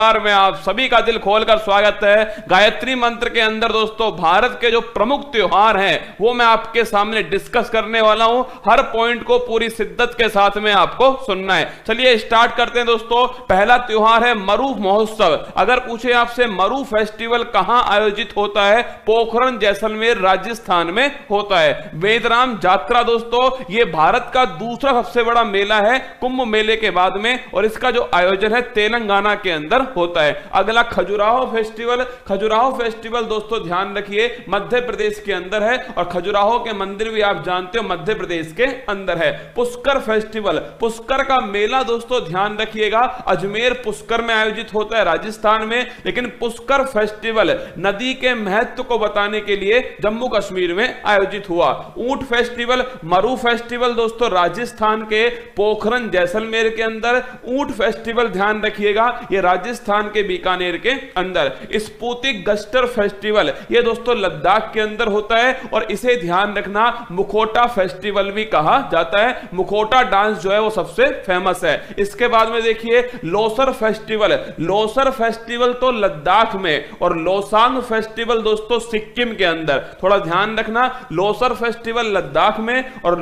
में आप सभी का दिल खोलकर स्वागत है। गायत्री मंत्र के अंदर दोस्तों भारत के जो प्रमुख त्योहार हैं वो मैं आपके सामने डिस्कस करने वाला हूं। हर पॉइंट को पूरी शिद्दत के साथ में आपको सुनना है। चलिए स्टार्ट करते हैं दोस्तों। पहला त्योहार है मरु महोत्सव। अगर पूछे आपसे मरु फेस्टिवल कहां आयोजित होता है, पोखरण जैसलमेर राजस्थान में होता है। वेदराम यात्रा दोस्तों ये भारत का दूसरा सबसे बड़ा मेला है कुंभ मेले के बाद में, और इसका जो आयोजन है तेलंगाना के अंदर होता है। अगला खजुराहो फेस्टिवल। खजुराहो फेस्टिवल दोस्तों ध्यान रखिए मध्य प्रदेश के अंदर है, और खजुराहो के मंदिर भी आप जानते हो मध्य प्रदेश के अंदर है। पुष्कर फेस्टिवल, पुष्कर का मेला दोस्तों ध्यान रखिएगा अजमेर पुष्कर में आयोजित होता है राजस्थान में, लेकिन पुष्कर फेस्टिवल नदी के महत्व को बताने के लिए जम्मू कश्मीर में आयोजित हुआ। ऊंट फेस्टिवल, मरु फेस्टिवल दोस्तों राजस्थान के पोखरण जैसलमेर के अंदर। ऊंट फेस्टिवल ध्यान रखिएगा ये राजस्थान के बीकानेर के अंदर। स्पुतिक गस्टर फेस्टिवल ये दोस्तों लद्दाख के अंदर होता है, और इसे ध्यान रखना मुखोटा फेस्टिवल भी कहा जाता है। मुखोटा डांस जो है वो सबसे फेमस है। इसके बाद में देखिए लोसर फेस्टिवल। लोसर फेस्टिवल तो लद्दाख में, और लोसांग फेस्टिवल दोस्तों सिक्किम के अंदर। थोड़ा ध्यान रखना लोसर फेस्टिवल लद्दाख में और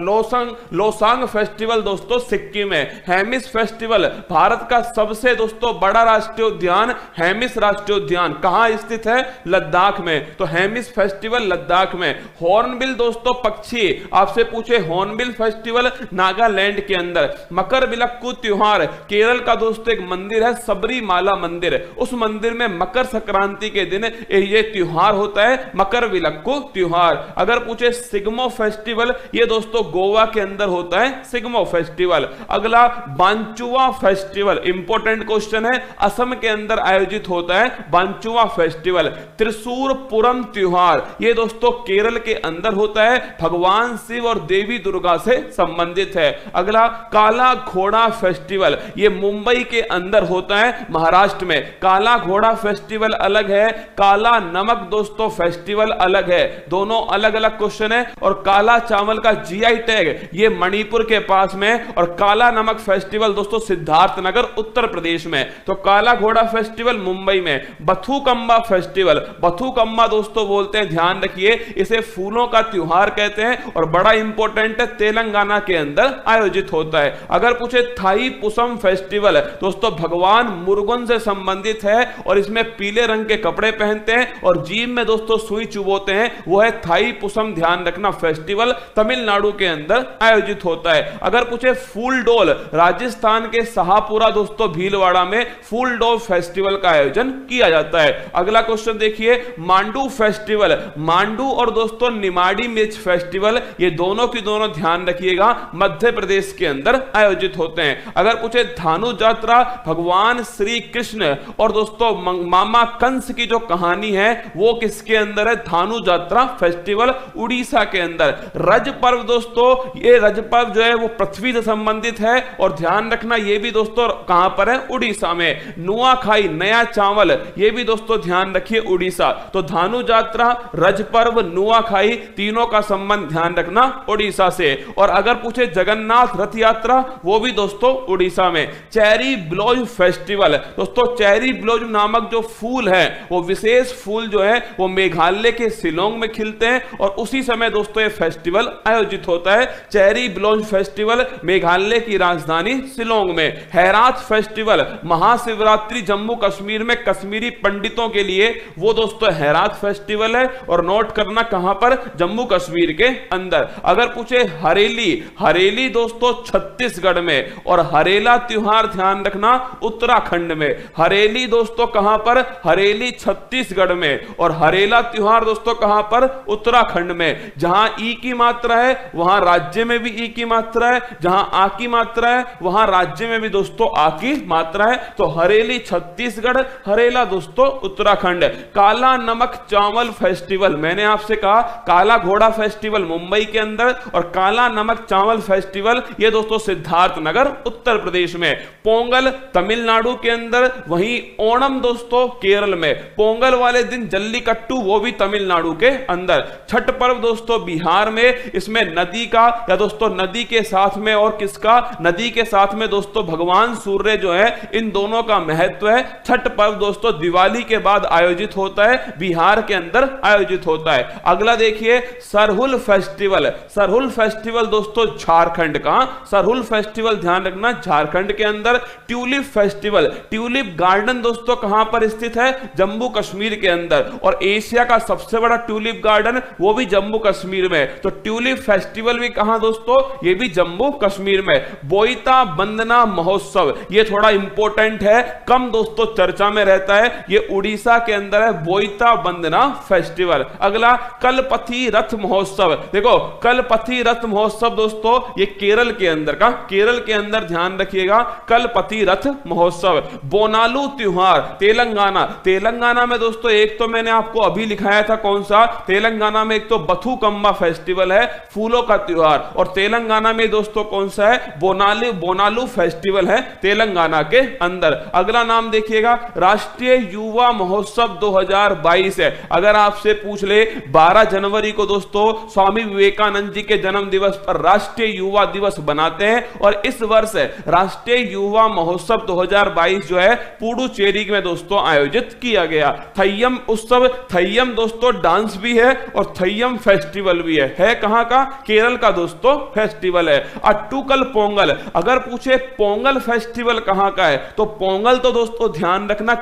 लोसांग फेस्टिवल दोस्तों सिक्किम में। हेमिस फेस्टिवल भारत का सबसे दोस्तों बड़ा राष्ट्रीय उद्यान हेमिस राष्ट्रीय उद्यान कहां स्थित है, लद्दाख में, तो हेमिस फेस्टिवल लद्दाख में। हॉर्नबिल दोस्तों पक्षी, आपसे पूछे हॉर्नबिल फेस्टिवल नागालैंड के अंदर। मकर विलक्कू त्योहार केरल का दोस्तों एक मंदिर है सबरीमाला मंदिर, उस मंदिर में मकर संक्रांति के दिन ये त्योहार होता है मकर विलक्कू त्योहार। अगर पूछे सिग्मो फेस्टिवल ये दोस्तों गोवा के अंदर होता है सिग्मो फेस्टिवल। अगला बांचुआ फेस्टिवल, इंपॉर्टेंट क्वेश्चन है, असम के अंदर आयोजित होता है बांचुआ फेस्टिवल। त्रिशूर पुरम त्योहार ये दोस्तों केरल के अंदर होता है, भगवान शिव और देवी दुर्गा से संबंधित है। अगला काला घोड़ा फेस्टिवल ये मुंबई के अंदर होता है महाराष्ट्र में। काला घोड़ा फेस्टिवल अलग है, काला नमक दोस्तों फेस्टिवल अलग है, दोनों अलग अलग क्वेश्चन है। और काला चावल का जीआई टैग ये मणिपुर के पास में, और काला नमक फेस्टिवल दोस्तों सिद्धार्थनगर उत्तर प्रदेश में। तो काला घोड़ा फेस्टिवल मुंबई में। बथुकम्मा फेस्टिवल, बथुकम्मा दोस्तों बोलते हैं ध्यान रखिए इसे फूलों का त्योहार कहते हैं, और बड़ा इंपॉर्टेंट है तेलंगाना के अंदर आयोजित होता है। अगर पूछे थाई पुसम फेस्टिवल दोस्तों भगवान मुरुगन से संबंधित है, और इसमें पीले रंग के कपड़े पहनते हैं और जीभ में दोस्तों सुई चुभोते हैं, वो है थाई पुसम ध्यान रखना फेस्टिवल तमिलनाडु के अंदर आयोजित होता है। अगर पूछे फूल डोल, राजस्थान के शाहपुरा दोस्तों भीलवाड़ा में फूल डोल फेस्टिवल का आयोजन किया जाता है। अगला क्वेश्चन देखिए मांडू फेस्टिवल। मांडू और दोस्तों निमाड़ी मिर्च फेस्टिवल ये दोनों की दोनों ध्यान रखिएगा मध्य प्रदेश के अंदर आयोजित होते हैं। अगर पूछे धानु यात्रा, भगवान श्री कृष्ण और दोस्तों मामा कंस की जो कहानी है वो किसके अंदर है, धानु यात्रा फेस्टिवल उड़ीसा के अंदर। रज पर्व दोस्तों ये रज पर्व जो है वो पृथ्वी से संबंधित है, और ध्यान रखना ये भी दोस्तों कहां पर है, उड़ीसा में। नुआखाई नया चावल ये भी दोस्तों ध्यान रखिए उड़ीसा। तो धानु यात्रा, रज पर्व, नुआखाई तीनों का संबंध ध्यान रखना उड़ीसा से। और अगर पूछे जगन्नाथ रथ यात्रा वो भी दोस्तों उड़ीसा में। चेरी ब्लॉज फेस्टिवल दोस्तों, चेरी ब्लॉज नामक जो फूल है वो विशेष फूल जो है वो मेघालय के शिलोंग में खिलते हैं, और उसी समय दोस्तों ये फेस्टिवल आयोजित होता है। चेरी ब्लॉज फेस्टिवल मेघालय की राजधानी शिलोंग में। हैरात फेस्टिवल महाशिवरात्रि जम्मू कश्मीर में कश्मीरी पंडितों के लिए वो दोस्तों हैरात फेस्टिवल है, और नोट करना कहां पर, जम्मू कश्मीर के अंदर। अगर पूछे हरेली, हरेली दोस्तों छत्तीसगढ़ में, और हरेला त्योहार ध्यान रखना उत्तराखंड में। हरेली दोस्तों कहां पर, हरेली छत्तीसगढ़ में, और हरेला त्योहार दोस्तों कहां पर, उत्तराखंड में। जहां ई की मात्रा है वहां राज्य में भी ई की मात्रा है, जहां आ की मात्रा है वहां राज्य में भी दोस्तों आ की मात्रा है। तो हरेली छत्तीसगढ़, हरेला दोस्तों उत्तराखंड। काला नमक चावल फेस्टिवल, मैंने आपसे कहा काला घोड़ा फेस्टिवल मुंबई के अंदर, और काला नमक चावल फेस्टिवल ये दोस्तों सिद्धार्थनगर उत्तर प्रदेश में। पोंगल तमिलनाडु के अंदर, वहीं ओणम दोस्तों केरल में। पोंगल वाले दिन जल्लीकट्टू वो भी तमिलनाडु के अंदर। छठ पर्व दोस्तों बिहार में, इसमें नदी का या दोस्तों नदी के साथ में और किसका, नदी के साथ में दोस्तों भगवान सूर्य जो है इन दोनों का महत्व महत्व है। छठ पर्व दोस्तों दिवाली के बाद आयोजित होता है, बिहार के अंदर आयोजित होता है। अगला देखिए सरहुल फेस्टिवल। सरहुल फेस्टिवल दोस्तों झारखंड का, सरहुल फेस्टिवल ध्यान रखना झारखंड के अंदर। ट्यूलिप फेस्टिवल, ट्यूलिप गार्डन दोस्तों कहां पर स्थित है? जम्मू कश्मीर के अंदर। और एशिया का सबसे बड़ा ट्यूलिप गार्डन वो भी जम्मू कश्मीर में। तो ट्यूलिप फेस्टिवल भी कहां दोस्तों? ये भी जम्मू कश्मीर में। बोईता बंदना महोत्सव, ये थोड़ा इंपॉर्टेंट है, कम दोस्तों चर्चा में रहता है, ये उड़ीसा के अंदर है, बोईता बंदना फेस्टिवल। अगला कलपथी रथ महोत्सव। देखो कलपथी रथ महोत्सव दोस्तों ये केरल के अंदर का, केरल के अंदर ध्यान रखिएगा, कलपथी रथ महोत्सव। बोनालू त्योहार तेलंगाना, तेलंगाना में दोस्तों एक तो मैंने आपको अभी लिखाया था कौन सा, तेलंगाना में एक तो बथुकम्मा फेस्टिवल है, फूलों का त्योहार, और तेलंगाना में दोस्तों कौन सा है? बोनालू फेस्टिवल है तेलंगाना के अंदर। अगला नाम देखिएगा राष्ट्रीय युवा महोत्सव 2022 है। अगर आपसे पूछ ले 12 जनवरी को दोस्तों स्वामी विवेकानंद जी के जन्म दिवस पर राष्ट्रीय युवा दिवस बनाते हैं, और इस वर्ष राष्ट्रीय युवा महोत्सव 2022 जो है पुडुचेरी में दोस्तों आयोजित किया गया। थय्यम उत्सव, थय्यम दोस्तों डांस भी है और थय्यम फेस्टिवल भी है कहां का? केरल का दोस्तों फेस्टिवल है। अट्टुकल पोंगल, अगर पूछे पोंगल फेस्टिवल कहां का है तो पोंगल तो दोस्तों ध्यान रखना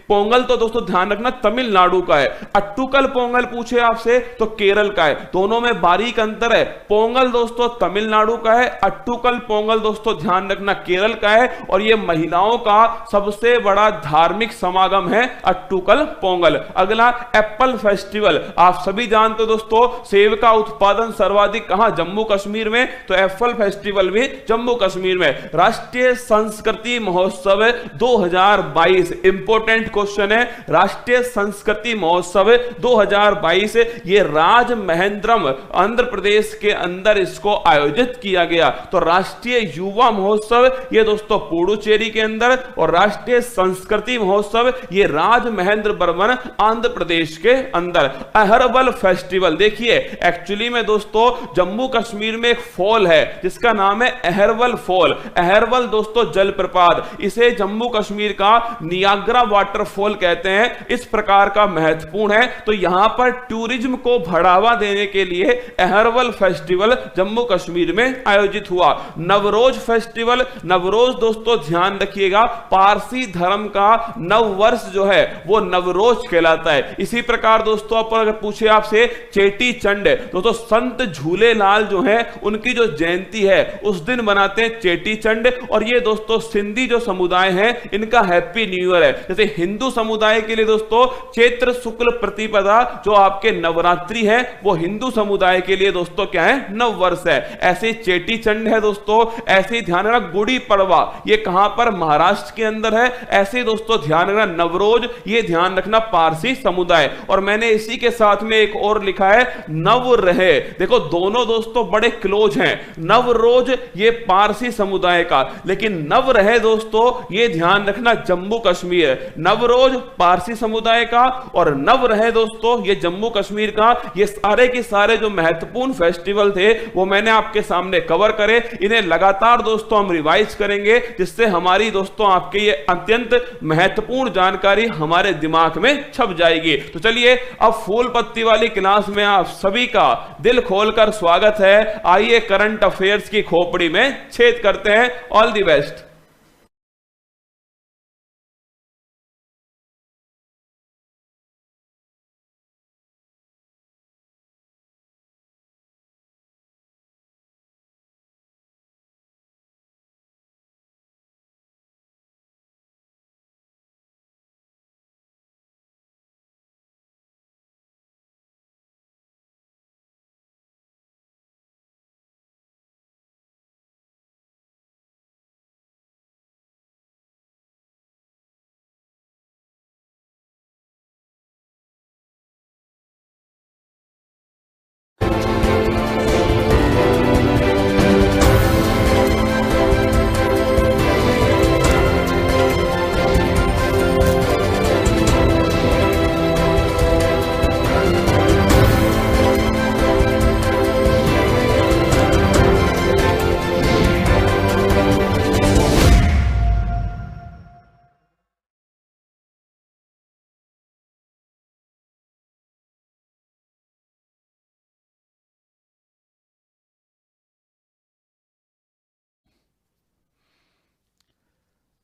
पोंगल तो दोस्तों ध्यान रखना तमिलनाडु का है। अट्टुकल पोंगल पूछे आपसे तो केरल का है, दोनों में बारीक अंतर है। पोंगल दोस्तों तमिलनाडु का है, अट्टुकल पोंगल दोस्तों ध्यान रखना केरल का है, और यह महिलाओं का सबसे बड़ा धार्मिक समागम है अट्टुकल पोंगल। अगला एप्पल फेस्टिवल, आप सभी जानते हो दोस्तों सेब का उत्पादन सर्वाधिक कहां? जम्मू कश्मीर में, तो एप्पल फेस्टिवल भी जम्मू कश्मीर में। राष्ट्रीय संस्कृति महोत्सव 2022, इंपॉर्टेंट क्वेश्चन है, राष्ट्रीय संस्कृति महोत्सव 2022 ये राजमहेंद्रम आंध्र प्रदेश के अंदर इसको आयोजित किया गया। तो राष्ट्रीय युवा महोत्सव ये दोस्तों पुडुचेरी के अंदर, और राष्ट्रीय संस्कृति महोत्सव ये राजमहेंद्रवरम आंध्र प्रदेश के अंदर। अहरबल फेस्टिवल, देखिए एक्चुअली में दोस्तों जम्मू कश्मीर में एक फॉल है जिसका नाम है अहरबल फॉल। अहरबल दोस्तों जलप्रपात, इसे जम्मू कश्मीर का नियाग्रा वाटरफॉल कहते हैं, इस प्रकार का महत्वपूर्ण है। तो यहां पर टूरिज्म को बढ़ावा देने के लिए अहरबल फेस्टिवल जम्मू कश्मीर में आयोजित हुआ। नवरोज फेस्टिवल, नवरोज दोस्तों ध्यान रखिएगा पारसी धर्म का नव वर्ष जो है वो नवरोज कहलाता है। इसी प्रकार दोस्तों अगर पूछे आपसे चेटी चंड, दोस्तों संत झूलेलाल जो है उनकी जो जयंती है उस दिन मनाते हैं चेटी चंड, और ये दोस्तों सिंधी जो समुदाय है इनका हैप्पी न्यू ईयर है। जैसे हिंदू समुदाय के लिए दोस्तों चैत्र शुक्ल प्रतिपदा जो आपके नवरात्रि है वो हिंदू समुदाय के लिए दोस्तों क्या है? नव वर्ष है। ऐसे चेटी चंड है दोस्तों, ऐसे ध्यान रखना गुड़ी पड़वा ये कहां पर? महाराष्ट्र के अंदर है। ऐसे दोस्तों ध्यान रखना नवरोज, ये ध्यान रखना पारसी समुदाय। और मैंने इसी के साथ में एक और लिखा है नव रहे, देखो दोनों दोस्तों बड़े क्लोज हैं। नवरोज ये पारसी समुदाय का, लेकिन नव रहे दोस्तों ये ध्यान रखना जम्मू कश्मीर। नवरोज पारसी समुदाय का और नव रहे दोस्तों ये जम्मू कश्मीर का। ये सारे के सारे जो महत्वपूर्ण फेस्टिवल थे वो मैंने आपके सामने कवर करे। इन्हें लगातार दोस्तों हम रिवाइज करेंगे जिससे हमारी दोस्तों आपके ये अत्यंत महत्वपूर्ण जानकारी हमारे दिमाग में छप जाएगी। तो चलिए अब फूल पत्ती वाली क्लास में आप सभी का दिल खोलकर स्वागत है। आइए करंट अफेयर्स की खोपड़ी में छेद करते हैं। All the best.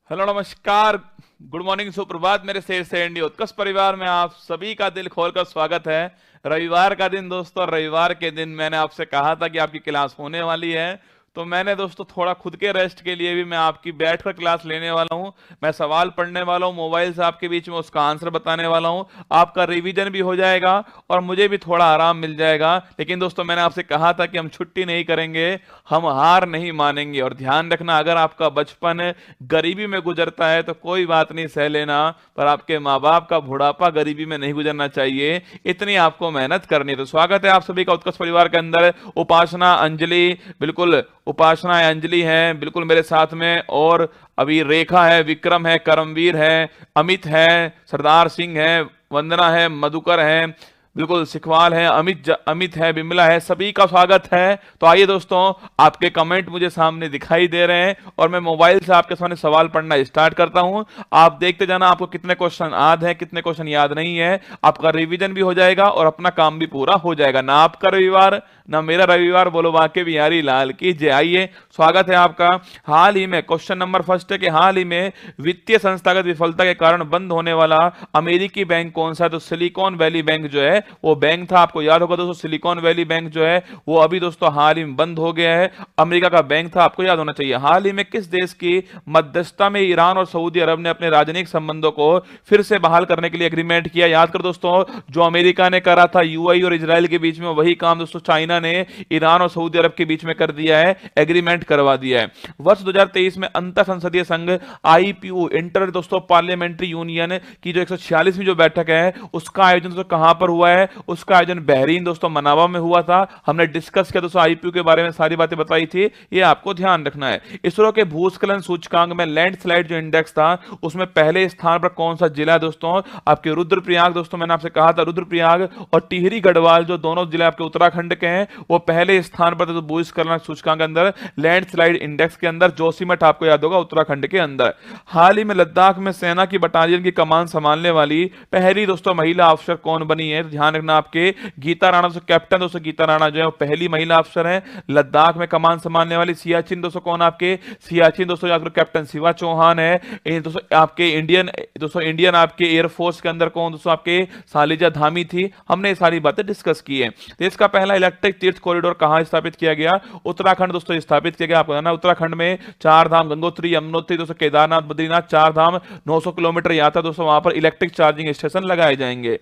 हेलो नमस्कार, गुड मॉर्निंग, सुप्रभात मेरे शेर से इंडिया उत्कर्ष परिवार में आप सभी का दिल खोलकर स्वागत है। रविवार का दिन दोस्तों, रविवार के दिन मैंने आपसे कहा था कि आपकी क्लास होने वाली है, तो मैंने दोस्तों थोड़ा खुद के रेस्ट के लिए भी मैं आपकी बैठकर क्लास लेने वाला हूं। मैं सवाल पढ़ने वाला हूं मोबाइल से आपके बीच में, उसका आंसर बताने वाला हूं। आपका रिवीजन भी हो जाएगा और मुझे भी थोड़ा आराम मिल जाएगा। लेकिन दोस्तों मैंने आपसे कहा था कि हम छुट्टी नहीं करेंगे, हम हार नहीं मानेंगे। और ध्यान रखना, अगर आपका बचपन गरीबी में गुजरता है तो कोई बात नहीं, सह लेना, पर आपके माँ बाप का बुढ़ापा गरीबी में नहीं गुजरना चाहिए, इतनी आपको मेहनत करनी है। तो स्वागत है आप सभी का उत्कर्ष परिवार के अंदर। उपासना, अंजलि, बिल्कुल उपासना है, अंजलि है बिल्कुल मेरे साथ में, और अभी रेखा है, विक्रम है, करमवीर है, अमित है, सरदार सिंह है, वंदना है, मधुकर है, बिल्कुल सिखवाल है, अमित है, बिमला है, सभी का स्वागत है। तो आइए दोस्तों, आपके कमेंट मुझे सामने दिखाई दे रहे हैं और मैं मोबाइल से आपके सामने सवाल पढ़ना स्टार्ट करता हूं। आप देखते जाना आपको कितने क्वेश्चन याद है, कितने क्वेश्चन याद नहीं है। आपका रिवीजन भी हो जाएगा और अपना काम भी पूरा हो जाएगा। ना आपका रविवार ना मेरा रविवार, बोलो बाके बिहारी लाल की जय। आइए, स्वागत है आपका। हाल ही में क्वेश्चन नंबर फर्स्ट है कि हाल ही में वित्तीय संस्थागत विफलता के कारण बंद होने वाला अमेरिकी बैंक कौन सा है? तो सिलिकॉन वैली बैंक जो है वो बैंक था, आपको याद होगा दोस्तों, सिलिकॉन वैली बैंक जो है वो अभी दोस्तों हाल ही में बंद हो गया है। अमेरिका का बैंक था, आपको याद होना चाहिए। हाल ही में किस देश की मध्यस्थता में ईरान और सऊदी अरब ने अपने राजनयिक संबंधों को फिर से बहाल करने के लिए एग्रीमेंट किया? याद कर दोस्तों, जो अमेरिका ने करा था यूएई और इजराइल के बीच में, वही काम दोस्तों चाइना ने ईरान और सऊदी अरब के बीच में कर दिया है, एग्रीमेंट करवा दिया है। वर्ष 2023 में अंतर संसदीय संघ आईपीयू, इंटर दोस्तों पार्लियामेंट्री यूनियन की जो 146वीं जो बैठक है, उसका आयोजन दोस्तों कहां पर हुआ है? उसका आयोजन बहरीन दोस्तों मनावा में हुआ था। हमने डिस्कस किया दोस्तों, आईपीयू के बारे में सारी बातें बताई थी, ये आपको ध्यान रखना है। इसरो के भूस्खलन सूचकांक में लैंडस्लाइड जो इंडेक्स था उसमें पहले स्थान पर कौन सा जिला है दोस्तों? आपके रुद्रप्रयाग दोस्तों, मैंने आपसे कहा था रुद्रप्रयाग और टिहरी गढ़वाल जो दोनों जिले आपके उत्तराखंड के हैं, वो पहले स्थान पर तो भूस्खलन सूचकांक के अंदर, लैंडस्लाइड इंडेक्स के अंदर। जोशीमठ आपको याद होगा उत्तराखंड के अंदर। हाल ही में लद्दाख में सेना की बटालियन की कमान संभालने वाली पहली दोस्तों महिला अफसर कौन बनी है? तो ध्यान रखना, आपके गीता राणा दोस्तों, कैप्टन दोस्तों गीता राणा जो है वो पहली महिला अफसर है लद्दाख में कमान संभालने वाली। सियाचिन दोस्तों कौन? आपके सियाचिन दोस्तों याद करो, कैप्टन शिवा चौहान है। दोस्तों आपके इंडियन आपके एयरफोर्स के अंदर कौन दोस्तों? आपके सालिजा धामी थी। हमने ये सारी बातें डिस्कस की है। देश का पहला इलेक्ट्रिक तीर्थ कॉरिडोर कहां स्थापित किया गया? उत्तराखंड दोस्तों स्थापित किया गया। आपको जाना उत्तराखंड में चार धाम, गंगोत्री, यमुनोत्री दोस्तों, केदारनाथ, बद्रीनाथ, चार धाम, 900 किलोमीटर यात्रा दोस्तों, वहां पर इलेक्ट्रिक चार्जिंग स्टेशन लगाए जाएंगे।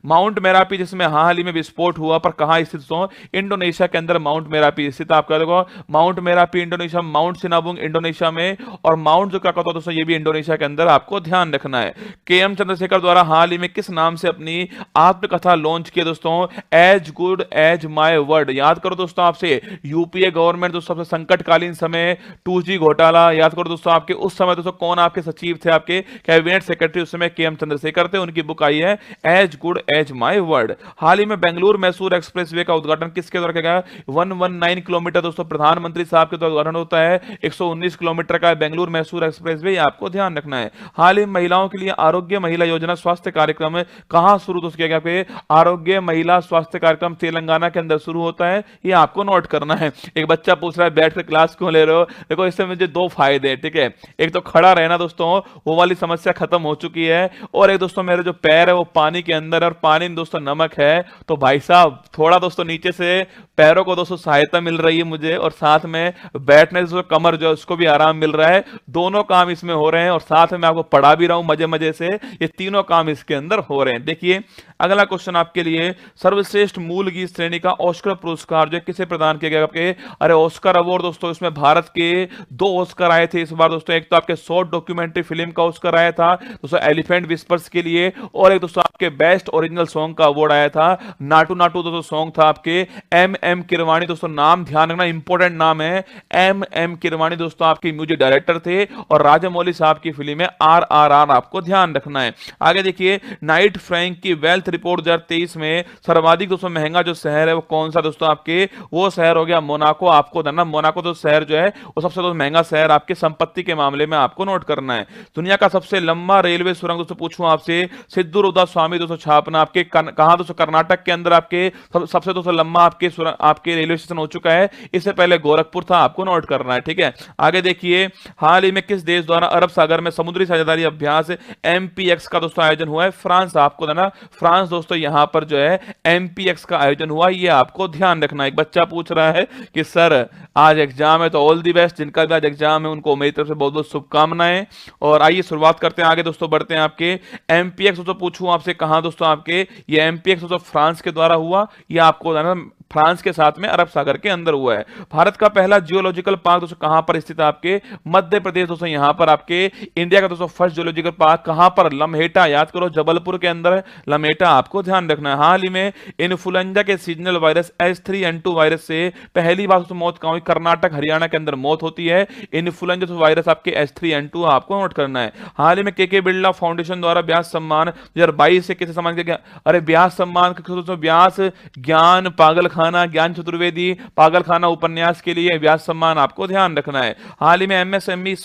माउंट मेरापी जिसमें हाल ही में विस्फोट हुआ, पर कहां स्थित दोस्तों? इंडोनेशिया के अंदर माउंट मेरापी स्थित। आपका देखो mount Merapi Indonesia, mount Sinabung Indonesia में, और माउंट जो क्या कहता है दोस्तों, ये भी इंडोनेशिया के अंदर, आपको ध्यान रखना है। केएम चंद्रशेखर द्वारा हाल ही में किस नाम से अपनी आत्मकथा लॉन्च किया दोस्तों? As good as my word. याद करो दोस्तों, आपसे यूपीए गवर्नमेंट दोस्तों सबसे संकटकालीन समय 2G घोटाला, याद करो दोस्तों, आपके उस समय दोस्तों कौन आपके सचिव थे? आपके कैबिनेट सेक्रेटरी उस समय केएम चंद्रशेखर थे। उनकी बुक आई है as good as my word. हाल ही में बेंगलुरु मैसूर एक्सप्रेसवे का उद्घाटन किसके द्वारा किया गया? 119 किलोमीटर दोस्तों प्रधानमंत्री साहब के द्वारा उद्घाटन होता है। 119 किलोमीटर का बेंगलुरु मैसूर एक्सप्रेसवे, आपको ध्यान रखना है। हाल ही में महिलाओं के लिए आरोग्य महिला योजना स्वास्थ्य कार्यक्रम कहां शुरू दोस्तों किया गया? आरोग्य महिला स्वास्थ्य कार्यक्रम तेलंगाना के अंदर शुरू होता है, ये आपको नोट करना है। एक बच्चा पूछ रहा है बैठ कर क्लास क्यों ले रहे हो? देखो इससे मुझे दो फायदे हैं, ठीक है। एक तो खड़ा रहना दोस्तों, वो वाली समस्या खत्म हो चुकी है, और एक दोस्तों मेरे जो पैर है वो पानी के अंदर, और पानी में दोस्तों नमक है, तो भाई साहब थोड़ा दोस्तों नीचे से पैरों को दोस्तों सहायता मिल रही है मुझे, और साथ में बैठने से कमर जो है उसको भी आराम मिल रहा है। दोनों काम इसमें हो रहे हैं, और साथ में मैं आपको पढ़ा भी रहा हूं मजे मजे से। ये तीनों काम इसके अंदर हो रहे हैं। देखिए अगला क्वेश्चन आपके लिए, सर्वश्रेष्ठ मूल गीत श्रेणी का ऑस्कर पुरस्कार जो किसे प्रदान किया गया? आपके अरे ऑस्कर अवार्ड दोस्तों, इसमें भारत के 2 ऑस्कर आए थे इस बार दोस्तों। एक तो आपके शॉर्ट डॉक्यूमेंट्री फिल्म का ऑस्कर आया था दोस्तों एलिफेंट विस्पर्स के लिए, और एक दोस्तों आपके बेस्ट ओरिजिनल सॉन्ग का अवार्ड आया था, नाटू नाटू दोस्तों सॉन्ग था आपके एम किरवाणी दोस्तों। नाम ध्यान रखना, इंपॉर्टेंट नाम है एम किरवाणी दोस्तों, आपके म्यूजिक डायरेक्टर थे, और राजामौली साहब की फिल्म है RRR, आपको ध्यान रखना है। आगे देखिए, नाइट फ्रैंक की वेल्थ रिपोर्ट 2023 में सर्वाधिक दोस्तों महंगा जो शहर है वो कौन सा दोस्तों? आपके वो शहर हो गया मोनाको। आपको ना मोनाको तो शहर जो है वो सबसे दोस्तों महंगा शहर आपके संपत्ति के मामले में आपको नोट करना है। दुनिया का सबसे लंबा रेलवे सुरंग दोस्तों पूछूं आपसे, सिद्धू रुदा स्वामी दोस्तों छापना आपके कहा दोस्तों, कर्नाटक के अंदर आपके सबसे दोस्तों लंबा आपके रेलवे स्टेशन हो चुका है। इससे पहले गोरखपुर था, आपको नोट करना है, ठीक है। आगे देखिए, हाल ही में किस देश द्वारा अरब सागर में समुद्री साझेदारी अभ्यास MPX का दोस्तों आयोजन हुआ है? फ्रांस। आपको देना फ्रांस दोस्तों, यहां पर जो है MPX का आयोजन हुआ, ये आपको ध्यान रखना। एक बच्चा पूछ रहा है कि सर आज एग्जाम है, तो ऑल दी बेस्ट, जिनका भी आज एग्जाम है उनको मेरी तरफ से बहुत बहुत शुभकामनाएं। और आइए शुरुआत करते हैं, आगे दोस्तों बढ़ते हैं। आपके MPX दोस्तों पूछूं आपसे, कहां दोस्तों आपके ये MPX दोस्तों फ्रांस के द्वारा हुआ, ये आपको ना फ्रांस के साथ में अरब सागर के अंदर हुआ है। भारत का पहला जियोलॉजिकल पार्क दोस्तों कहां पर स्थित है? आपके मध्य प्रदेश दोस्तों, यहां पर आपके इंडिया का दोस्तों फर्स्ट जियोलॉजिकल पार्क कहां पर? लम्हेटा। याद करो, जबलपुर के अंदर है लम्हेटा, आपको ध्यान रखना है। हाल ही में इन्फ्लुएंजा के सीजनल वायरस H3N2 वायरस से पहली बार दोस्तों मौत कहां हुई? कर्नाटक हरियाणा के अंदर मौत होती है। इन्फ्लुएंजा वायरस आपके H3N2 आपको नोट करना है। हाल ही में के बिरला फाउंडेशन द्वारा व्यास सम्मान 2022 से किसे सम्मान किया गया? अरे व्यास सम्मान दोस्तों, व्यास ज्ञान पागल खाना, ज्ञान चतुर्वेदी पागल खाना उपन्यास के लिए व्यास सम्मान आपको ध्यान रखना है। हाल ही में MSME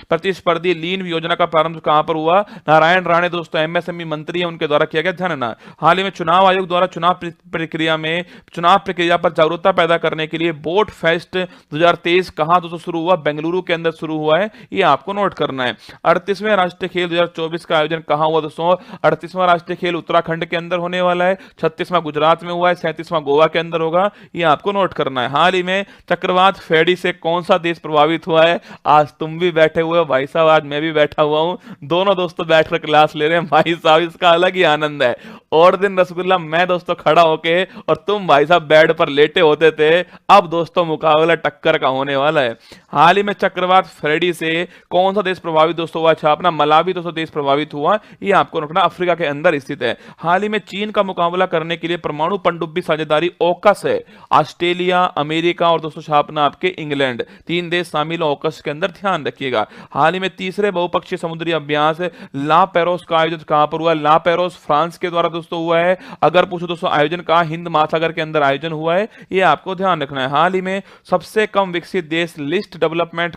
प्रतिस्पर्धी लीन योजना का प्रारंभ कहां पर हुआ? नारायण राणे दोस्तों MSME मंत्री है, उनके द्वारा किया गया, ध्यान रखना। हाल ही में चुनाव आयोग द्वारा चुनाव प्रक्रिया पर जागरूकता पैदा करने के लिए बोट फेस्ट 2023 कहां दोस्तों शुरू हुआ? बेंगलुरु के अंदर शुरू हुआ है, ये आपको नोट करना है। 38वें राष्ट्रीय खेल 2024 का आयोजन कहां हुआ दोस्तों? 38वां राष्ट्रीय खेल उत्तराखंड के अंदर होने वाला है। 36वां गुजरात में हुआ है, 37वां गोवा के अंदर होगा, ये आपको नोट करना है। हाल ही में चक्रवात फेडी से कौन सा देश प्रभावित हुआ है? आज तुम भी बैठे हुए हो भाई साहब, आज मैं भी बैठा हुआ हूं, दोनों दोस्तों बैठकर क्लास ले रहे हैं भाई साहब, इसका अलग ही आनंद है। और दिन रसगुल्ला मैं दोस्तों खड़ा होके और तुम भाई साहब बेड पर लेटे होते थे। अब दोस्तों मुकाबला टक्कर का होने वाला है। हाल ही में चक्रवात फ्रेडी से कौन सा देश प्रभावित दोस्तों हुआ? अच्छा, अपना मलावी दोस्तों देश प्रभावित हुआ, ये आपको रखना, अफ्रीका के अंदर स्थित है। हाल ही में चीन का मुकाबला करने के लिए परमाणु पनडुब्बी साझेदारी ऑकस है। ऑस्ट्रेलिया, अमेरिका और दोस्तों छापना आपके इंग्लैंड, 3 देश शामिल ऑकस के अंदर, ध्यान रखिएगा। हाल ही में तीसरे बहुपक्षीय समुद्री अभ्यास ला पेरोस का आयोजन कहां पर हुआ? ला पेरोस फ्रांस के द्वारा दोस्तों हुआ है। अगर पूछो दोस्तों आयोजन कहां? हिंद महासागर के अंदर आयोजन हुआ है, ये आपको ध्यान रखना है। हाल ही में सबसे कम विकसित देश लिस्ट डेवलपमेंट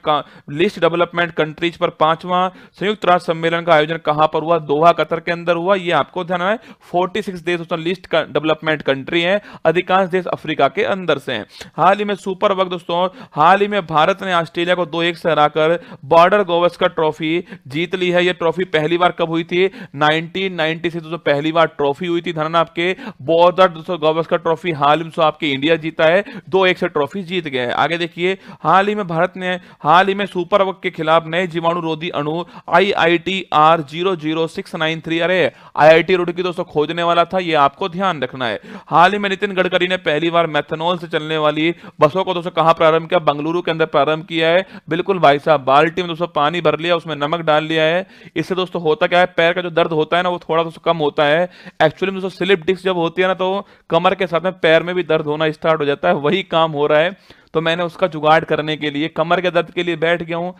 कंट्रीज पर 5वां संयुक्त राष्ट्र सम्मेलन का आयोजन कहां पर हुआ? दोहा कतर के अंदर हुआ, ये आपको ध्यान है। 46 देश दोस्तों लिस्ट डेवलपमेंट कंट्री है, अधिकांश देश अफ्रीका के अंदर से हैं। हाल ही में सुपर वक्त दोस्तों, हाल ही में भारत ने ऑस्ट्रेलिया को 2-1 से हराकर बॉर्डर गावस्कर ट्रॉफी जीत ली है। यह ट्रॉफी पहली बार कब हुई थी? 1990 से दोस्तों पहली बार ट्रॉफी हुई थी, धरना आपके बॉर्डर दोस्तों गावस्कर ट्रॉफी हाल में आपके इंडिया जीता है, 2-1 से ट्रॉफी जीत गए। आगे देखिए, हाल ही में भारत ने हाल ही में सुपर वक्त के खिलाफ नए जीवाणु रोधी अणु IITR 00693, अरे IIT रुड़की दोस्तों खोजने वाला था, ये आपको ध्यान रखना है। हाल ही में नितिन गडकरी ने पहली बार मेथनॉल से चलने वाली बसों को दोस्तों कहां प्रारंभ किया? बेंगलुरु के अंदर प्रारंभ किया है। बिल्कुल भाई साहब, बाल्टी में दोस्तों पानी भर लिया, उसमें नमक डाल लिया है। इससे दोस्तों होता क्या है, पैर का जो दर्द होता है ना, वो थोड़ा दोस्तों कम होता है। एक्चुअली में दोस्तों स्लिप डिस्क जब होती है ना, तो कमर के साथ में पैर में भी दर्द होना स्टार्ट हो जाता है, वही काम हो रहा है। तो मैंने उसका जुगाड़ करने के लिए कमर के दर्द के लिए बैठ गया हूं,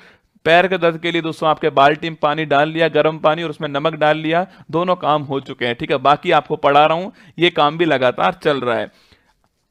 पैर के दर्द के लिए दोस्तों आपके बाल्टी में पानी डाल लिया, गर्म पानी, और उसमें नमक डाल लिया, दोनों काम हो चुके हैं, ठीक है। बाकी आपको पढ़ा रहा हूं, ये काम भी लगातार चल रहा है।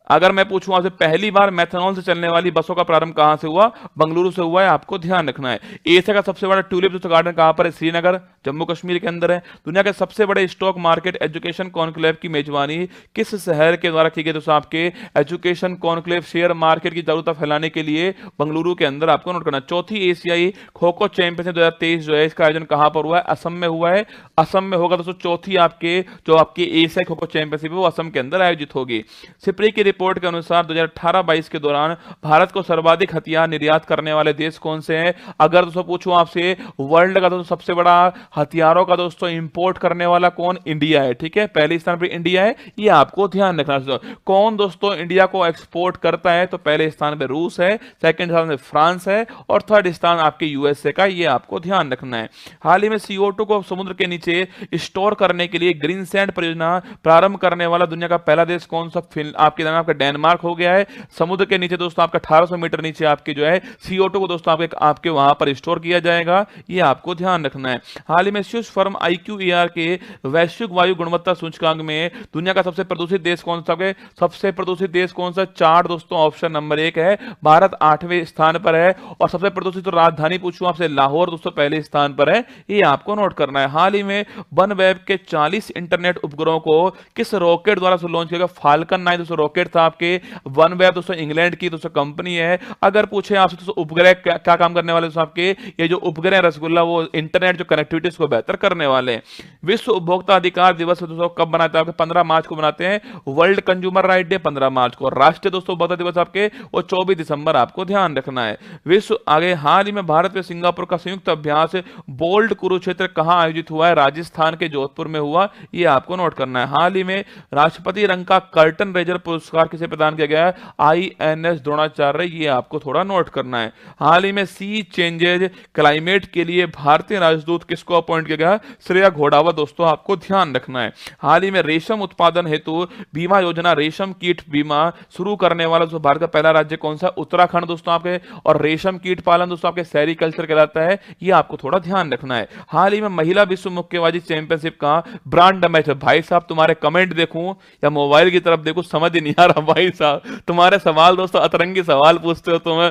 अगर मैं पूछूं आपसे पहली बार मेथनॉल से चलने वाली बसों का प्रारंभ कहां से हुआ? बेंगलुरु से हुआ है, आपको ध्यान रखना है। एशिया का सबसे बड़ा ट्यूलिप दोस्तों गार्डन कहां पर है? श्रीनगर, जम्मू कश्मीर के अंदर है। दुनिया के सबसे बड़े स्टॉक मार्केट एजुकेशन कॉन्क्लेव की मेजबानी किस शहर के द्वारा की गई दोस्तों? आपके एजुकेशन कॉन्क्लेव शेयर मार्केट की जागरूकता फैलाने के लिए बेंगलुरु के अंदर, आपको नोट करना। चौथी एशियाई खो खो चैंपियनशिप 2023 जो है, इसका आयोजन कहां पर हुआ है? असम में हुआ है। असम में होगा दोस्तों चौथी आपके जो आपकी एशियाई खो खो चैंपियनशिप है, वो असम के अंदर आयोजित होगी। सिप्री की रिपोर्ट के अनुसार 2018-22 के दौरान भारत को सर्वाधिक हथियार निर्यात करने वाले देश कौन से हैं? अगर दोस्तों पूछूं आपसे वर्ल्ड का दोस्तों सबसे बड़ा हथियारों का दोस्तों इंपोर्ट करने वाला कौन? इंडिया है, ठीक है। पहले स्थान पर इंडिया है, ये आपको ध्यान रखना दोस्तों। कौन दोस्तों इंडिया को एक्सपोर्ट करता है? तो पहले स्थान पर रूस है, सेकंड स्थान पर फ्रांस है, और थर्ड स्थान आपके यूएसए का, ये आपको ध्यान रखना है। हाल ही में CO2 को समुद्र के नीचे स्टोर करने के लिए ग्रीन सैंड परियोजना प्रारंभ करने वाला दुनिया का पहला देश कौन सा? आपके आपका डेनमार्क हो गया है। समुद्र के नीचे दोस्तों आपका 1800 मीटर नीचे आपके जो है CO2 को दोस्तों आपके वहां पर स्टोर किया जाएगा, ये आपको ध्यान रखना है। हाल ही में स्विस फर्म IQER के वैश्विक वायु गुणवत्ता सूचकांक में दुनिया का सबसे प्रदूषित देश कौन सा है? सबसे प्रदूषित देश कौन सा? चार्ट दोस्तों ऑप्शन नंबर 1 है, भारत 8वें स्थान पर है। और सबसे प्रदूषित तो राजधानी पूछूं आपसे, लाहौर दोस्तों पहले स्थान पर है, ये आपको नोट करना है। हाल ही में वनवेब के 40 इंटरनेट उपग्रहों को किस रॉकेट द्वारा लॉन्च किया गया? फाल्कन 9 दोस्तों रॉकेट था आपके। वनवेब दोस्तों इंग्लैंड की दोस्तों कंपनी है। अगर पूछे आपसे दोस्तों उपग्रह क्या काम करने वाले दोस्तों आपके, ये जो उपग्रह रसगुल्ला वो इंटरनेट जो कनेक्टिविटी को बेहतर करने वाले हैं। विश्व उपभोक्ता अधिकार दिवस दोस्तों कब बनाते हैं? आपके 15 मार्च को बनाते हैं। वर्ल्ड कंज्यूमर राइट डे 15 मार्च को। राष्ट्रीय दोस्तों उपभोक्ता दिवस आपके वो 24 दिसंबर, आपको ध्यान रखना है। विश्व आगे हाल ही में भारत में सिंगापुर का संयुक्त अभ्यास बोल्ड कुरुक्षेत्र कहां आयोजित हुआ है? राजस्थान के जोधपुर में हुआ, ये आपको नोट करना है। हाल ही में राष्ट्रपति रंग का कर्टन रेजर पुरस्कार किसे प्रदान किया गया है? INS द्रोणाचार्य, ये आपको थोड़ा नोट करना है। हाल ही में सी चेंजेज क्लाइमेट के लिए भारतीय राजदूत किसको अपॉइंट किया गया? श्रेया घोड़ावत, दोस्तों आपको ध्यान रखना है। हाल ही में रेशम उत्पादन हेतु बीमा योजना रेशम कीट बीमा शुरू करने वाला दोस्तों भारत का पहला राज्य कौन सा? उत्तराखंड दोस्तों आपके। और रेशम कीट पालन दोस्तों आपके सेरिकल्चर कहलाता है, ये आपको थोड़ा ध्यान रखना है। हाल ही में महिला विश्व मुक्केबाजी चैंपियनशिप का ब्रांड एम्बेसडर, भाई साहब तुम्हारे कमेंट देखूं या मोबाइल की तरफ देखूं समझ ही नहीं आ रहा भाई साहब, तुम्हारे सवाल दोस्तों अतरंगी सवाल पूछते हो तुम।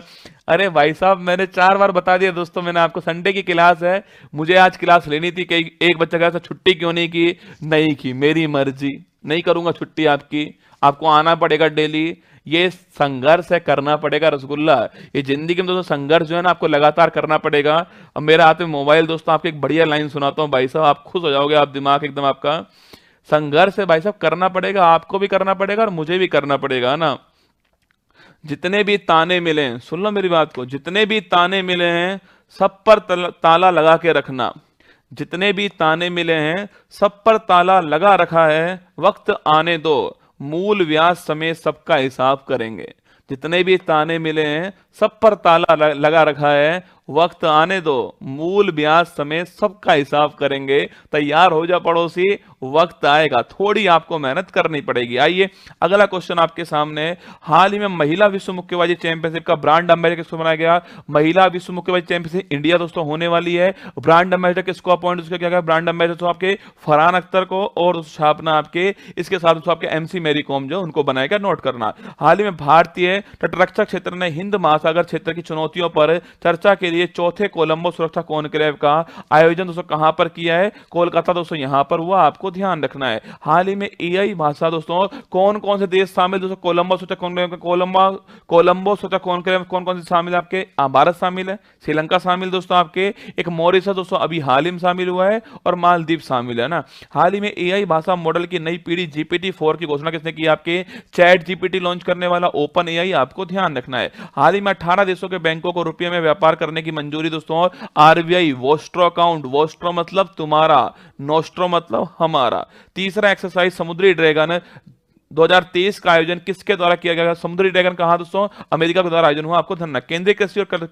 अरे भाई साहब मैंने 4 बार बता दिया दोस्तों, मैंने आपको संडे की क्लास है, मुझे आज क्लास लेनी थी, कई एक बच्चा कहा था छुट्टी क्यों नहीं की? नहीं की, मेरी मर्जी, नहीं करूंगा छुट्टी आपकी, आपको आना पड़ेगा डेली। ये संघर्ष है, करना पड़ेगा रसगुल्ला। ये जिंदगी में दोस्तों संघर्ष जो है ना आपको लगातार करना पड़ेगा। अब मेरे हाथ में मोबाइल दोस्तों, आपको एक बढ़िया लाइन सुनाता हूँ भाई साहब, आप खुश हो जाओगे, आप दिमाग एकदम आपका। संघर्ष है भाई साहब, करना पड़ेगा, आपको भी करना पड़ेगा और मुझे भी करना पड़ेगा ना। जितने भी ताने मिले हैं, सुन लो मेरी बात को, जितने भी ताने मिले हैं सब पर ताला लगा के रखना। जितने भी ताने मिले हैं सब पर ताला लगा रखा है, वक्त आने दो, मूल ब्याज समेत सबका हिसाब करेंगे। जितने भी ताने मिले हैं सब पर ताला लगा रखा है, वक्त आने दो, मूल ब्याज समेत सबका हिसाब करेंगे। तैयार हो जा पड़ोसी, वक्त आएगा, थोड़ी आपको मेहनत करनी पड़ेगी। आइए अगला क्वेश्चन आपके सामने। हाल ही में महिला विश्व मुक्केबाजी चैंपियनशिप का ब्रांड एम्बेसडर किसको बनाया गया? महिला विश्व मुक्केबाजी चैंपियनशिप इंडिया दोस्तों होने वाली है। ब्रांड एम्बेसडर किसको अपॉइंट किया गया? ब्रांड एम्बेसडर तो आपके फरहान अख्तर को, और छापना आपके इसके साथ दोस्तों आपके MC मैरी कॉम जो उनको बनाएगा, नोट करना। हाल ही में भारतीय तटरक्षक क्षेत्र ने हिंद महासागर क्षेत्र की चुनौतियों पर चर्चा के लिए चौथे कोलंबो सुरक्षा कॉन्क्लेव का आयोजन दोस्तों कहां पर किया है? कोलकाता दोस्तों यहां पर हुआ, आपको ध्यान रखना है। हाल ही में AI भाषा दोस्तों कौन कौन से देश शामिल दोस्तों कोलंबो सुरक्षा कॉन्क्लेव? कोलंबो सुरक्षा कॉन्क्लेव कौन कौन से शामिल है आपके? भारत शामिल है, श्रीलंका शामिल दोस्तों आपके, एक मॉरिशस दोस्तों अभी हाल ही में शामिल हुआ है, और मालदीव शामिल है ना। हाल ही में AI भाषा मॉडल की नई पीढ़ी GPT-4 की घोषणा किसने की? आपके चैट GPT लॉन्च करने वाला ओपन AI, आपको ध्यान रखना है। हाल ही में 18 देशों के बैंकों को रुपये में व्यापार करने की मंजूरी दोस्तों। RBI वोस्ट्रो अकाउंट, वोस्ट्रो मतलब तुम्हारा, नोस्ट्रो मतलब हमारा। तीसरा एक्सरसाइज समुद्री ड्रैगन 2023 का आयोजन किसके द्वारा किया गया? समुद्री ड्रैगन कहां दोस्तों? अमेरिका के द्वारा आयोजन हुआ, आपको ध्यान रखना। केंद्रीय कृषि और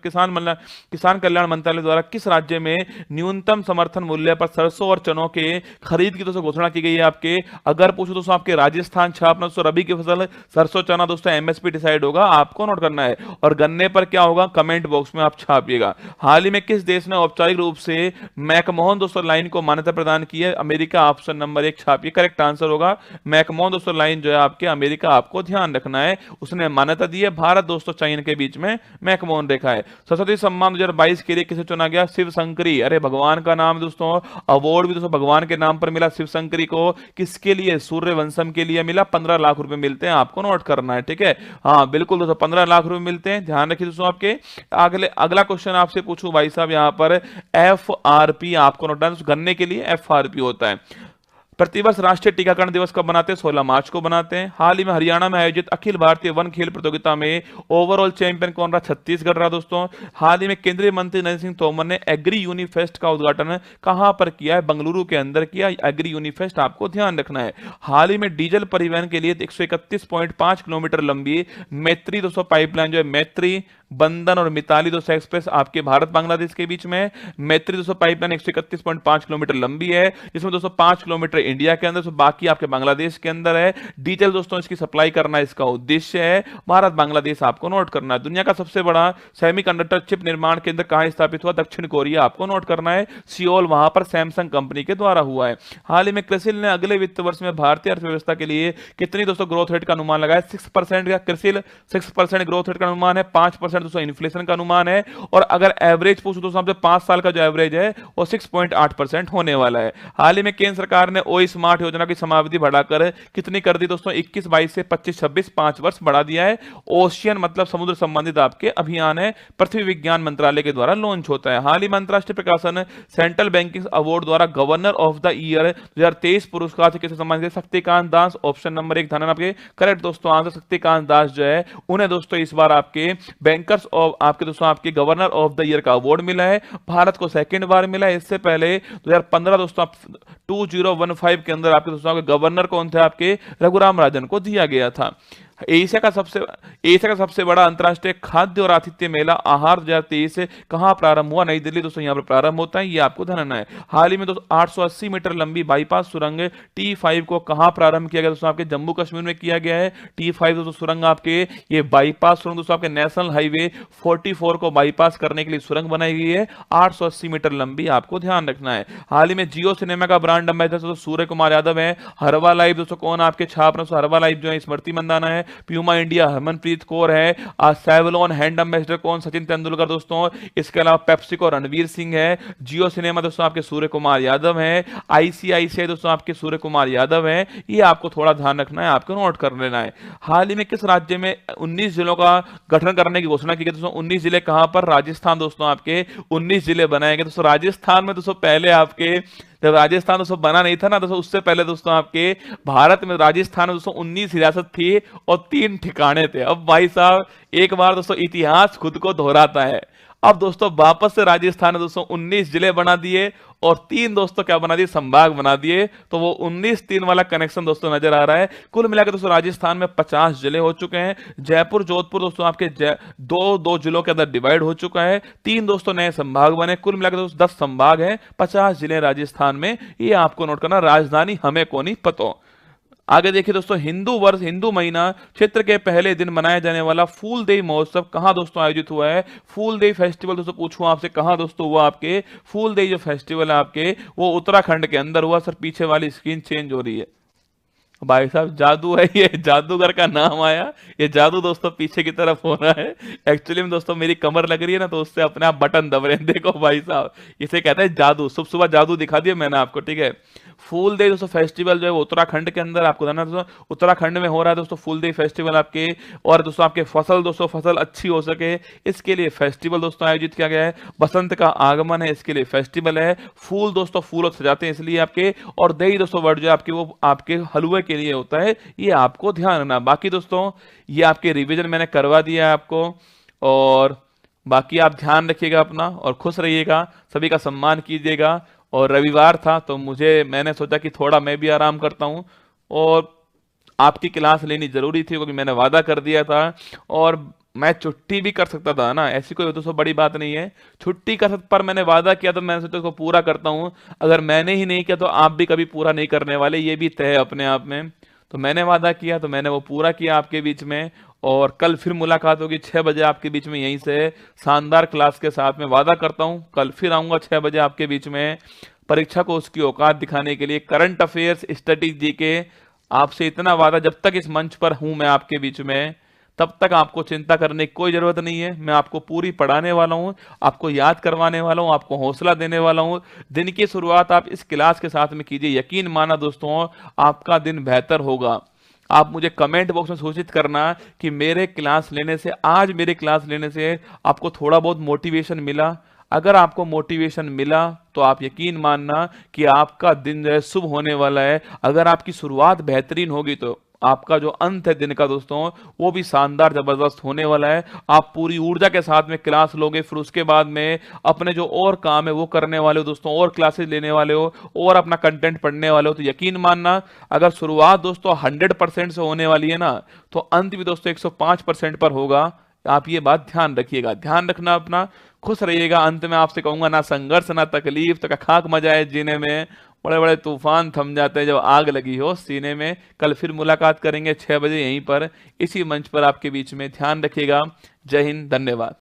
किसान कल्याण मंत्रालय द्वारा किस राज्य में न्यूनतम समर्थन मूल्य पर सरसों और चनों के खरीद की दोस्तों घोषणा की गई है? आपके अगर पूछो दोस्तों आपके राजस्थान छापना दोस्तों, रबी की फसल सरसों चना दोस्तों MSP डिसाइड होगा, आपको नोट करना है। और गन्ने पर क्या होगा? कमेंट बॉक्स में आप छापिएगा। हाल ही में किस देश ने औपचारिक रूप से मैकमोहन दोस्तों लाइन को मान्यता प्रदान की है? अमेरिका, ऑप्शन नंबर 1 छापिए, करेक्ट आंसर होगा मैकमोहन दोस्तों लाइन जो है आपके अमेरिका, आपको ध्यान रखना है, उसने मान्यता दी है। भारत दोस्तों चाइना के बीच में मैकमोहन रेखा है। सरस्वती सम्मान 2022 के लिए किसे चुना गया? शिव शंकरी, अरे भगवान का नाम दोस्तों, अवार्ड भी दोस्तों भगवान के नाम पर मिला शिव शंकरी को। किसके लिए? सूर्यवंशम के लिए मिला। 15 लाख रुपए मिलते हैं, आपको नोट करना है, ठीक है। हाँ बिल्कुल दोस्तों 15 लाख रुपए मिलते हैं, ध्यान रखिए दोस्तों आपके। अगला क्वेश्चन आपसे पूछूं भाई साहब, यहां पर FRP आपको नोट करना, गन्ने के लिए FRP होता है। प्रतिवर्ष राष्ट्रीय टीकाकरण दिवस कब मनाते हैं? 16 मार्च को बनाते हैं। हाल ही में हरियाणा में आयोजित अखिल भारतीय वन खेल प्रतियोगिता में ओवरऑल चैंपियन कौन रहा? छत्तीसगढ़ रहा दोस्तों। हाल ही में केंद्रीय मंत्री नरेंद्र सिंह तोमर ने एग्री यूनिफेस्ट का उद्घाटन कहां पर किया है? बेंगलुरु के अंदर किया एग्री यूनिफेस्ट, आपको ध्यान रखना है। हाल ही में डीजल परिवहन के लिए 131.5 किलोमीटर लंबी मैत्री दोस्तों पाइपलाइन जो है मैत्री बंधन और मिताली दोस्तों एक्सप्रेस आपके भारत बांग्लादेश के बीच में। मैत्री दोस्तों पाइपलाइन 131.5 किलोमीटर लंबी है, जिसमें दोस्तों 5 किलोमीटर इंडिया के अंदर, बाकी आपके बांग्लादेश के अंदर है। डीजल दोस्तों इसकी सप्लाई करना इसका उद्देश्य है। भारत बांग्लादेश आपको नोट करना है। दुनिया का सबसे बड़ा सेमीकंडक्टर चिप निर्माण केंद्र कहां स्थापित हुआ? दक्षिण कोरिया आपको नोट करना है, सियोल, वहां पर सैमसंग कंपनी के द्वारा हुआ है। हाल ही में क्रिसिल ने अगले वित्त वर्ष में भारतीय अर्थव्यवस्था के लिए कितनी दोस्तों ग्रोथ रेट का अनुमान लगाया? 6% का क्रिसिल 6% ग्रोथ रेट का अनुमान है, 5% दोस्तों इन्फ्लेशन का अनुमान है, और अगर एवरेज पूछो दोस्तों आपसे 5 साल का जो एवरेज है वो 6.8% होने वाला है। हाल ही में केंद्र सरकार ने ओई स्मार्ट योजना की समावधि बढ़ाकर कितनी कर दी दोस्तों? 21-22 से 25-26 5 वर्ष बढ़ा दिया है। ओशियन मतलब समुद्र संबंधित आपके अभियान है, पृथ्वी विज्ञान मंत्रालय के द्वारा लॉन्च होता है। हाल ही में अंतरराष्ट्रीय प्रकाशन सेंट्रल बैंकिंग अवार्ड द्वारा गवर्नर ऑफ द ईयर 2023 पुरस्कार से किसे सम्मानित? शक्तिकांत दास, ऑप्शन नंबर 1 धनन आपके करेक्ट दोस्तों आंसर। शक्तिकांत दास जो है उन्हें दोस्तों इस बार आपके बैंकर्स ऑफ आपके दोस्तों आपके गवर्नर ऑफ द ईयर का अवार्ड मिला है। भारत को सेकंड बार मिला है। इससे पहले 2015 दोस्तों 2015 के अंदर आपके दोस्तों आपके गवर्नर कौन थे? आपके रघुराम राजन को दिया गया था। एशिया का सबसे बड़ा अंतरराष्ट्रीय खाद्य और आतिथ्य मेला आहार 2023 कहां प्रारंभ हुआ? नई दिल्ली दोस्तों यहां पर प्रारंभ होता है, ये आपको ध्यान है। हाल ही में दोस्तों 880 मीटर लंबी बाईपास सुरंग T5 को कहां प्रारंभ किया गया? दोस्तों आपके जम्मू कश्मीर में किया गया है। T5 दोस्तों सुरंग आपके ये बाईपास सुरंग दोस्तों आपके नेशनल हाईवे 44 को बाईपास करने के लिए सुरंग बनाई गई है, 880 मीटर लंबी, आपको ध्यान रखना है। हाल ही में जियो सिनेमा का ब्रांड एम्बेसडर सूर्य कुमार यादव है। हरवा लाइव दोस्तों कौन आपके छाप रहे? हरवा लाइव जो है स्मृति मंदाना है। प्यूमा इंडिया हरमनप्रीत कौर है। सेवलॉन हैंड एम्बेसडर कौन? सचिन तेंदुलकर दोस्तों। इसके अलावा पेप्सिको रणवीर सिंह है। जियो सिनेमा दोस्तों आपके सूर्य कुमार यादव है। आईसीआईसीआई दोस्तों आपके सूर्य कुमार यादव है। ये आपको थोड़ा ध्यान रखना है, आपको नोट कर लेना है। हाल ही में किस राज्य में 19 जिलों का गठन करने की घोषणा की गई दोस्तों? 19 जिले कहां पर? राजस्थान दोस्तों आपके 19 जिले बनाए गए दोस्तों। राजस्थान में दोस्तों पहले आपके जब राजस्थान दोस्तों बना नहीं था ना दोस्तों, उससे पहले दोस्तों आपके भारत में राजस्थान में दोस्तों 19 रियासत थी और 3 ठिकाने थे। अब भाई साहब एक बार दोस्तों इतिहास खुद को दोहराता है। अब दोस्तों वापस से राजस्थान ने दोस्तों 19 जिले बना दिए और 3 दोस्तों क्या बना दिए? संभाग बना दिए। तो वो 19-3 वाला कनेक्शन दोस्तों नजर आ रहा है। कुल मिलाकर दोस्तों राजस्थान में 50 जिले हो चुके हैं। जयपुर जोधपुर दोस्तों आपके दो जिलों के अंदर डिवाइड हो चुका है। 3 दोस्तों नए संभाग बने। कुल मिलाकर दोस्तों 10 संभाग हैं, 50 जिले राजस्थान में। ये आपको नोट करना। राजधानी हमें को नहीं पतो। आगे देखिए दोस्तों, हिंदू महीना क्षेत्र के पहले दिन मनाया जाने वाला फूलदेई महोत्सव कहां दोस्तों आयोजित हुआ है? फूलदेई फेस्टिवल दोस्तों पूछूं आपसे कहां दोस्तों हुआ? आपके फूलदेई जो फेस्टिवल है आपके वो उत्तराखंड के अंदर हुआ। सर पीछे वाली स्क्रीन चेंज हो रही है भाई साहब, जादू है ये, जादूगर का नाम आया। ये जादू दोस्तों पीछे की तरफ हो रहा है। एक्चुअली में दोस्तों मेरी कमर लग रही है ना, तो उससे अपने आप बटन दब रहे हैं। देखो भाई साहब, इसे कहते हैं जादू। सुबह सुबह जादू दिखा दिया मैंने आपको, ठीक है। फूलदेई दोस्तों फेस्टिवल जो है वो उत्तराखंड के अंदर आपको जानना दोस्तों, उत्तराखंड में हो रहा है दोस्तों फूलदेई फेस्टिवल आपके। और दोस्तों आपके फसल अच्छी हो सके इसके लिए फेस्टिवल दोस्तों आयोजित किया गया है। बसंत का आगमन है, इसके लिए फेस्टिवल है। फूल दोस्तों फूल सजाते हैं इसलिए आपके। और दही दोस्तों वर्ड जो आपके वो आपके हलवे के लिए होता है, ये आपको ध्यान रखना। बाकी दोस्तों ये आपके रिवीजन मैंने करवा दिया है आपको, और बाकी आप ध्यान रखिएगा अपना और खुश रहिएगा, सभी का सम्मान कीजिएगा। और रविवार था तो मैंने सोचा कि थोड़ा मैं भी आराम करता हूं, और आपकी क्लास लेनी जरूरी थी क्योंकि मैंने वादा कर दिया था। और मैं छुट्टी भी कर सकता था ना, ऐसी कोई दोस्तों बड़ी बात नहीं है, छुट्टी कर सकता, पर मैंने वादा किया तो मैंने सोचा इसको पूरा करता हूं। अगर मैंने ही नहीं किया तो आप भी कभी पूरा नहीं करने वाले, ये भी तय है अपने आप में। तो मैंने वादा किया तो मैंने वो पूरा किया आपके बीच में। और कल फिर मुलाकात होगी 6 बजे आपके बीच में, यहीं से शानदार क्लास के साथ में। वादा करता हूं कल फिर आऊंगा 6 बजे आपके बीच में, परीक्षा को उसकी औकात दिखाने के लिए। करंट अफेयर्स, स्ट्रेटेजी के आपसे इतना वादा, जब तक इस मंच पर हूं मैं आपके बीच में तब तक आपको चिंता करने की कोई जरूरत नहीं है। मैं आपको पूरी पढ़ाने वाला हूं, आपको याद करवाने वाला हूं, आपको हौसला देने वाला हूं। दिन की शुरुआत आप इस क्लास के साथ में कीजिए, यकीन माना दोस्तों आपका दिन बेहतर होगा। आप मुझे कमेंट बॉक्स में सूचित करना कि मेरे क्लास लेने से, आज मेरे क्लास लेने से आपको थोड़ा बहुत मोटिवेशन मिला। अगर आपको मोटिवेशन मिला तो आप यकीन मानना कि आपका दिन जो है शुभ होने वाला है। अगर आपकी शुरुआत बेहतरीन होगी तो आपका जो अंत है दिन का दोस्तों वो भी शानदार जबरदस्त होने वाला है। आप पूरी ऊर्जा के साथ में क्लास लोगे, फिर उसके बाद में अपने जो और काम है वो करने वाले हो दोस्तों, और क्लासेस लेने वाले हो, और अपना कंटेंट पढ़ने वाले हो। तो यकीन मानना अगर शुरुआत दोस्तों 100% से होने वाली है ना, तो अंत भी दोस्तों 105% पर होगा। आप ये बात ध्यान रखिएगा, ध्यान रखना अपना, खुश रहिएगा। अंत में आपसे कहूंगा, ना संघर्ष ना तकलीफ, तो खाक मजा है जीने में, बड़े बड़े तूफान थम जाते हैं जब आग लगी हो सीने में। कल फिर मुलाकात करेंगे 6 बजे यहीं पर, इसी मंच पर आपके बीच में। ध्यान रखिएगा। जय हिंद, धन्यवाद।